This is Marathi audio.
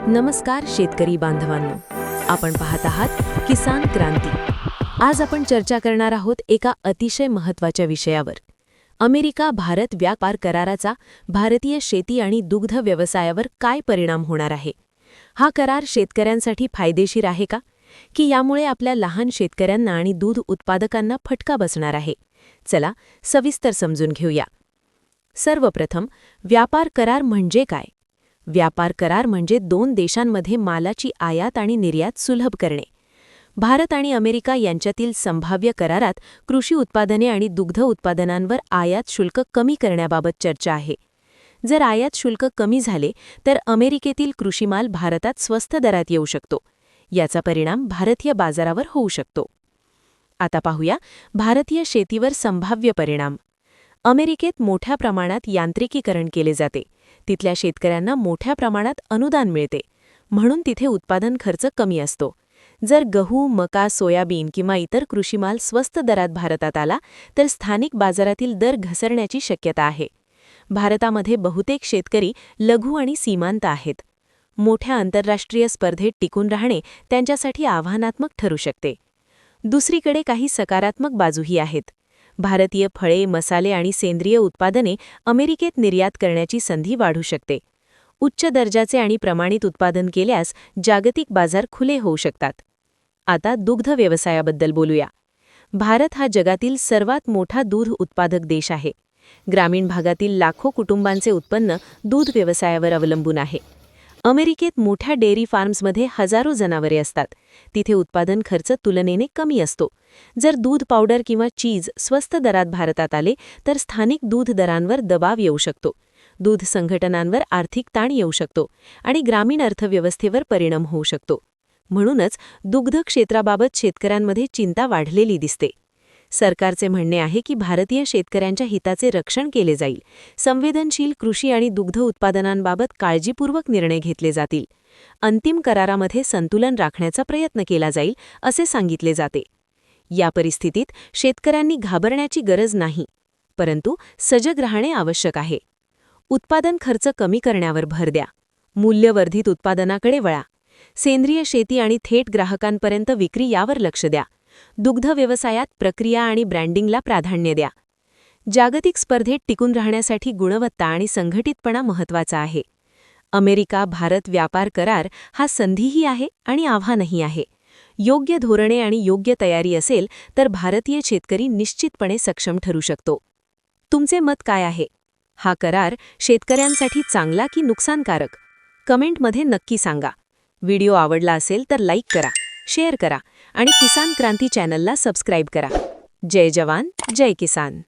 नमस्कार शेतकरी बांधवांनो, आपण पाहत आहात किसान क्रांती। आज आपण चर्चा करणार आहोत एका अतिशय महत्त्वाच्या विषयावर, अमेरिका भारत व्यापार कराराचा भारतीय शेती आणि दुग्ध व्यवसायावर काय परिणाम होणार आहे। हा करार शेतकऱ्यांसाठी फायदेशीर आहे का, की यामुळे आपल्या लहान शेतकऱ्यांना आणि दूध उत्पादकांना फटका बसणार आहे। चला सविस्तर समजून घेऊया। सर्वप्रथम, व्यापार करार म्हणजे काय? व्यापार करार म्हणजे दोन देशांमध्ये मालाची आयात आणि निर्यात सुलभ करणे। भारत आणि अमेरिका यांच्यातील संभाव्य करारात कृषी उत्पादने आणि दुग्ध उत्पादनांवर आयात शुल्क कमी करण्याबाबत चर्चा आहे। जर आयात शुल्क कमी झाले तर अमेरिकेतील कृषीमाल भारतात स्वस्त दरात येऊ शकतो। याचा परिणाम भारतीय बाजारावर होऊ शकतो। आता पाहूया भारतीय शेतीवर संभाव्य परिणाम। अमेरिकेत मोठ्या प्रमाणात यांत्रिकीकरण केले जाते, तिथल्या शेतकऱ्यांना मोठ्या प्रमाणात अनुदान मिळते, म्हणून तिथे उत्पादन खर्च कमी असतो। जर गहू, मका, सोयाबीन किंवा इतर कृषीमाल स्वस्त दरात भारतात आला तर स्थानिक बाजारातील दर घसरण्याची शक्यता आहे। भारतामध्ये बहुतेक शेतकरी लघु आणि सीमांत आहेत। मोठ्या आंतरराष्ट्रीय स्पर्धेत टिकून राहणे त्यांच्यासाठी आव्हानात्मक ठरू शकते। दुसरीकडे काही सकारात्मक बाजूही आहेत। भारतीय फळे, मसाले आणि सेंद्रिय उत्पादने अमेरिकेत निर्यात करण्याची संधी वाढू शकते। उच्च दर्जाचे आणि प्रमाणित उत्पादन केल्यास जागतिक बाजार खुले होऊ शकतात। आता दुग्ध व्यवसायाबद्दल बोलूया। भारत हा जगातील सर्वात मोठा दूध उत्पादक देश आहे। ग्रामीण भागातील लाखो कुटुंबांचे उत्पन्न दूध व्यवसायावर अवलंबून आहे। अमेरिकेत मोठ्या डेअरी फार्म्समध्ये हजारो जनावरे असतात, तिथे उत्पादन खर्च तुलनेने कमी असतो। जर दूध पावडर किंवा चीज स्वस्त दरात भारतात आले तर स्थानिक दूध दरांवर दबाव येऊ शकतो, दूध संघटनांवर आर्थिक ताण येऊ शकतो आणि ग्रामीण अर्थव्यवस्थेवर परिणाम होऊ शकतो। म्हणूनच दुग्ध क्षेत्राबाबत शेतकऱ्यांमध्ये चिंता वाढलेली दिसते। सरकारचे म्हणणे आहे की भारतीय शेतकऱ्यांच्या हिताचे रक्षण केले जाईल, संवेदनशील कृषी आणि दुग्ध उत्पादनांबाबत काळजीपूर्वक निर्णय घेतले जातील, अंतिम करारामध्ये संतुलन राखण्याचा प्रयत्न केला जाईल असे सांगितले जाते। या परिस्थितीत शेतकऱ्यांनी घाबरण्याची गरज नाही, परंतु सजग राहणे आवश्यक आहे। उत्पादन खर्च कमी करण्यावर भर द्या, मूल्यवर्धित उत्पादनाकडे वळा, सेंद्रिय शेती आणि थेट ग्राहकांपर्यंत विक्री यावर लक्ष द्या, दुग्ध व्यवसायात प्रक्रिया आणि ब्रँडिंगला प्राधान्य द्या। जागतिक स्पर्धेत टिकून राहण्यासाठी गुणवत्ता आणि संघटितपणा महत्त्वाचा आहे। अमेरिका भारत व्यापार करार हा संधीही आहे आणि आव्हानही आहे। योग्य धोरणे आणि योग्य तयारी असेल तर भारतीय शेतकरी निश्चितपणे सक्षम ठरू शकतो। तुमचे मत काय आहे? हा करार शेतकऱ्यांसाठी चांगला की नुकसानकारक? कमेंटमध्ये नक्की सांगा। व्हिडिओ आवडला असेल तर लाईक करा, शेअर करा आणि किसान क्रांती चॅनलला सबस्क्राईब करा। जय जवान, जय किसान।